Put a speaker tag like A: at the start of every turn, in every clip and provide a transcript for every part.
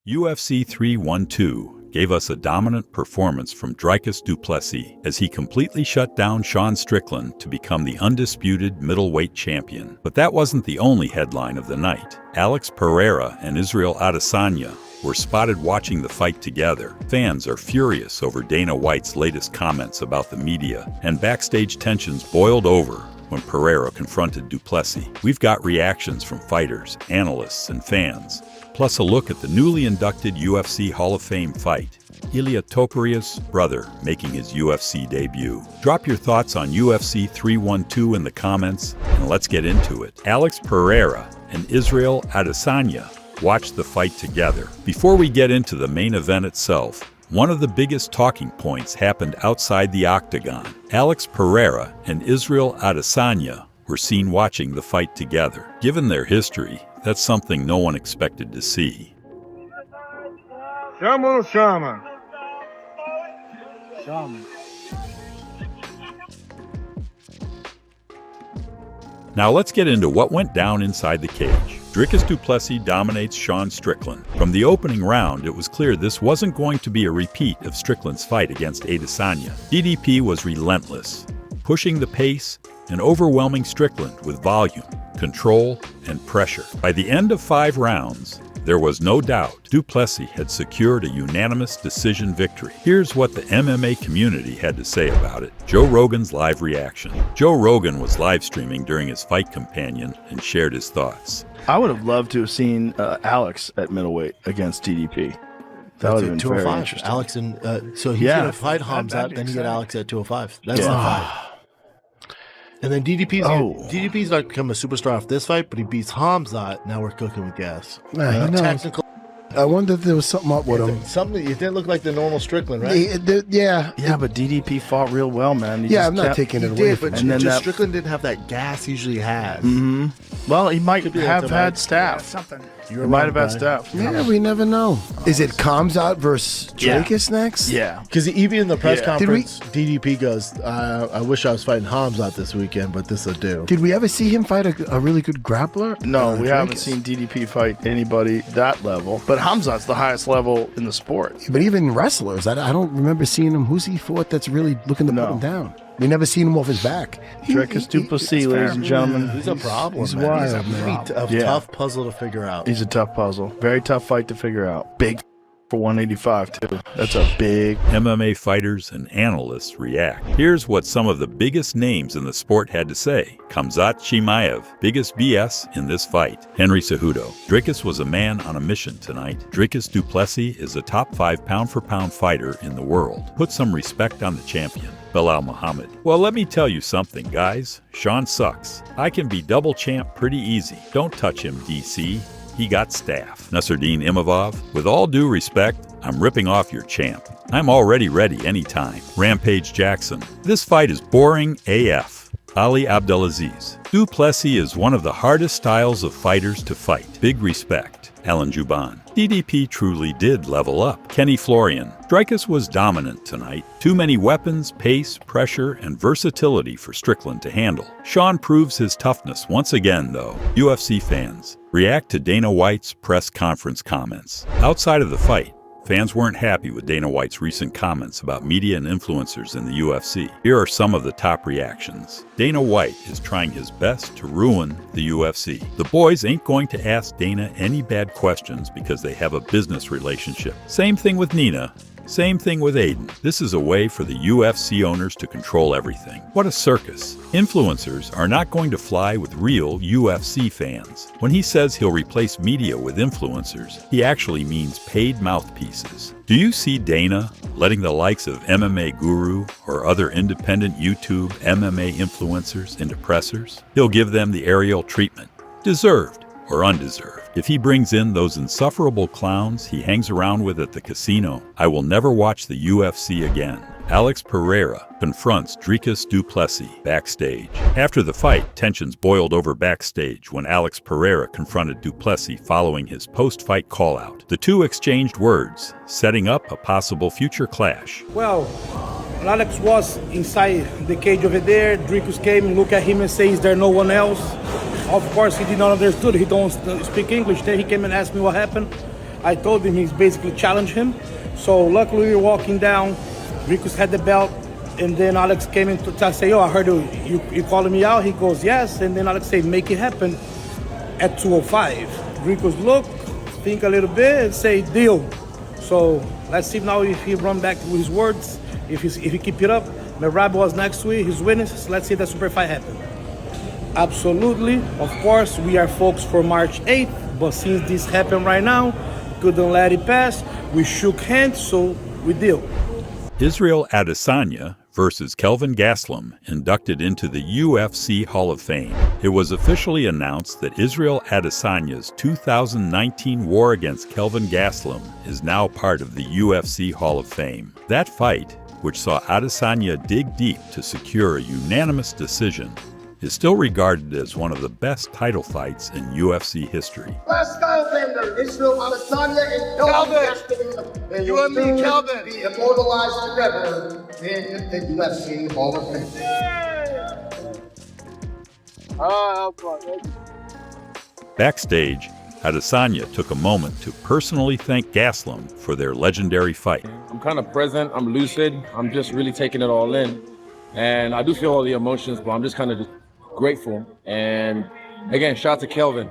A: UFC 312 gave us a dominant performance from Dricus Du Plessis as he completely shut down Sean Strickland to become the undisputed middleweight champion. But that wasn't the only headline of the night. Alex Pereira and Isreal Adesanya were spotted watching the fight together. Fans are furious over Dana White's latest comments about the media, and backstage tensions boiled over when Pereira confronted Du Plessis. We've got reactions from fighters, analysts, and fans, plus a look at the newly inducted UFC Hall of Fame fight, Ilia Toparia's brother making his UFC debut. Drop your thoughts on UFC 312 in the comments, and let's get into it. Alex Pereira and Isreal Adesanya watched the fight together. Before we get into the main event itself, one of the biggest talking points happened outside the octagon. Alex Pereira and Isreal Adesanya were seen watching the fight together. Given their history, that's something no one expected to see.
B: Chama ou não chama?
C: Chama.
A: Now let's get into what went down inside the cage. Dricus Du Plessis dominates Sean Strickland. From the opening round, it was clear this wasn't going to be a repeat of Strickland's fight against Adesanya. DDP was relentless, pushing the pace and overwhelming Strickland with volume, control, and pressure. By the end of 5 rounds, there was no doubt Du Plessis had secured a unanimous decision victory. Here's what the MMA community had to say about it. Joe Rogan's live reaction. Joe Rogan was live streaming during his fight companion and shared his thoughts.
C: I would have loved to have seen Alex at middleweight against DDP. That would have been very interesting.
D: Alex and so he's going to fight Hamza, then you get Alex at 205. That's the fight. And then DDP's not become a superstar off this fight, but he beats Hamza. Now we're cooking with gas.
E: Technical. I wonder if there was something up with him.
D: Something it didn't look like the normal Strickland, right?
E: Yeah,
C: but DDP fought real well, man.
E: I'm not taking it away from him.
D: But Strickland didn't have that gas he usually has.
C: Mm-hmm. Well, he might have had staff.
F: Something.
C: He might have had staff.
E: Yeah, we never know. Is it Kamzat versus Dricus next?
C: Yeah.
D: Because even in the press conference, DDP goes, I wish I was fighting Hamzat this weekend, but this will do.
E: Did we ever see him fight a really good grappler?
C: No, we haven't seen DDP fight anybody that level. But Hamzat's the highest level in the sport.
E: But even wrestlers, I don't remember seeing him. Who's he fought that's really looking to put him down? We never seen him off his back.
C: Dricus Du Plessis, ladies and gentlemen.
D: He's a problem.
E: He's
D: man.
E: wild,
D: He's a tough puzzle to figure out.
C: He's a tough puzzle. Very tough fight to figure out. Big for 185 too. That's a big.
A: MMA fighters and analysts react. Here's what some of the biggest names in the sport had to say. Khamzat Chimaev, biggest BS in this fight. Henry Cejudo. Dricus was a man on a mission tonight. Dricus Du Plessis is a top 5 pound-for-pound fighter in the world. Put some respect on the champion. Belal Muhammad. Well, let me tell you something, guys. Sean sucks. I can be double champ pretty easy. Don't touch him, DC. He got staff. Nasruddin Imavov. With all due respect, I'm ripping off your champ. I'm already ready anytime. Rampage Jackson. This fight is boring AF. Ali Abdelaziz. Du Plessis is one of the hardest styles of fighters to fight. Big respect. Alan Juban. DDP truly did level up. Kenny Florian. Dricus was dominant tonight. Too many weapons, pace, pressure, and versatility for Strickland to handle. Sean proves his toughness once again, though. UFC fans, react to Dana White's press conference comments. Outside of the fight, fans weren't happy with Dana White's recent comments about media and influencers in the UFC. Here are some of the top reactions. Dana White is trying his best to ruin the UFC. The boys ain't going to ask Dana any bad questions because they have a business relationship. Same thing with Nina. Same thing with Aiden. This is a way for the UFC owners to control everything. What a circus. Influencers are not going to fly with real UFC fans. When he says he'll replace media with influencers, he actually means paid mouthpieces. Do you see Dana letting the likes of MMA Guru or other independent YouTube MMA influencers into pressers? He'll give them the Ariel treatment, deserved or undeserved. If he brings in those insufferable clowns he hangs around with at the casino, I will never watch the UFC again. Alex Pereira confronts Dricus Du Plessis backstage. After the fight, tensions boiled over backstage when Alex Pereira confronted Du Plessis following his post-fight call-out. The two exchanged words, setting up a possible future clash.
F: Well, Alex was inside the cage over there. Dricus came, looked at him and said, "Is there no one else?" Of course, he did not understand. He don't speak English. Then he came and asked me what happened. I told him he's basically challenged him. So luckily we were walking down, Dricus had the belt, and then Alex came in to say, "Oh, I heard you calling me out." He goes, "Yes," and then Alex said, "Make it happen at 205. Dricus look, think a little bit, and say, "Deal." So let's see now if he run back with his words, if he keep it up. Merab was next week, he's winning, so let's see that super fight happen. Absolutely, of course, we are focused for March 8th, but since this happened right now, couldn't let it pass. We shook hands, so we deal.
A: Isreal Adesanya versus Kelvin Gastelum inducted into the UFC Hall of Fame. It was officially announced that Isreal Adesanya's 2019 war against Kelvin Gastelum is now part of the UFC Hall of Fame. That fight, which saw Adesanya dig deep to secure a unanimous decision, is still regarded as one of the best title fights in UFC history.
B: Last Stylebender, Isreal Adesanya and Kelvin Gastelum. You and me, Kelvin. Be immortalized together in the UFC Hall of Fame.
A: Backstage, Adesanya took a moment to personally thank Gastelum for their legendary fight.
G: I'm kind of present, I'm lucid, I'm just really taking it all in. And I do feel all the emotions, but I'm just kind of grateful. And again, shout out to Kelvin.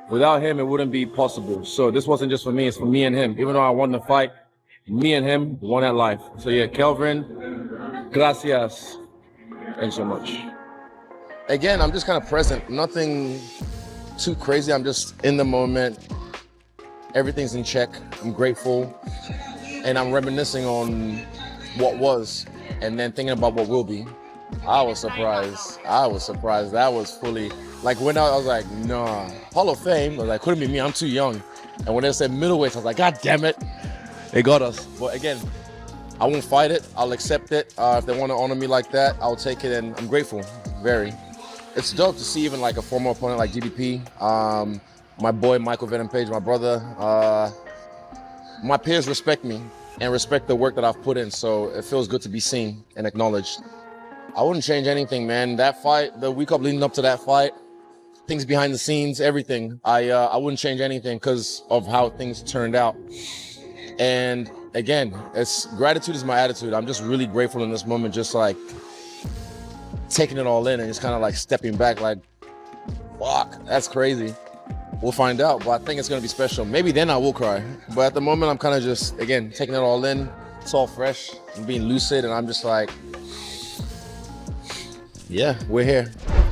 G: Without him, it wouldn't be possible. So this wasn't just for me, it's for me and him. Even though I won the fight, me and him won that life. So yeah, Kelvin, gracias. Thanks so much.
H: Again, I'm just kind of present. Nothing too crazy. I'm just in the moment. Everything's in check. I'm grateful. And I'm reminiscing on what was and then thinking about what will be. I was surprised. That was fully, like when I was like, nah. Hall of Fame, I was like, couldn't be me, I'm too young. And when they said middleweight, I was like, God damn it. They got us. But again, I won't fight it. I'll accept it. If they want to honor me like that, I'll take it, and I'm grateful, very. It's dope to see even like a former opponent like DDP, my boy Michael Venom Page, my brother. My peers respect me and respect the work that I've put in, so it feels good to be seen and acknowledged. I wouldn't change anything, man. That fight, the week up leading up to that fight, things behind the scenes, everything. I wouldn't change anything because of how things turned out. And again, gratitude is my attitude. I'm just really grateful in this moment, just like taking it all in and just kind of like stepping back like, fuck, that's crazy. We'll find out, but I think it's gonna be special. Maybe then I will cry. But at the moment, I'm kind of just, again, taking it all in. It's all fresh. I'm being lucid, and I'm just like, yeah, we're here.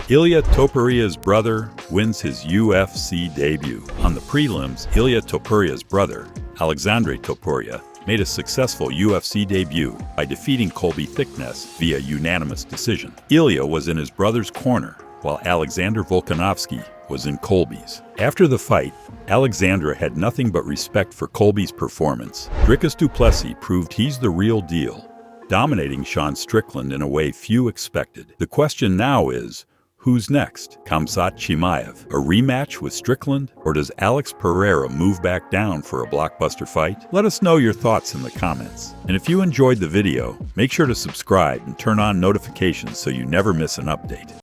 A: Ilia Topuria's brother wins his UFC debut. On the prelims, Ilia Topuria's brother, Alexandre Topuria, made a successful UFC debut by defeating Colby Thickness via unanimous decision. Ilia was in his brother's corner, while Alexander Volkanovski was in Colby's. After the fight, Alexandra had nothing but respect for Colby's performance. Dricus Du Plessis proved he's the real deal, dominating Sean Strickland in a way few expected. The question now is, who's next? Khamzat Chimaev, a rematch with Strickland, or does Alex Pereira move back down for a blockbuster fight? Let us know your thoughts in the comments. And if you enjoyed the video, make sure to subscribe and turn on notifications so you never miss an update.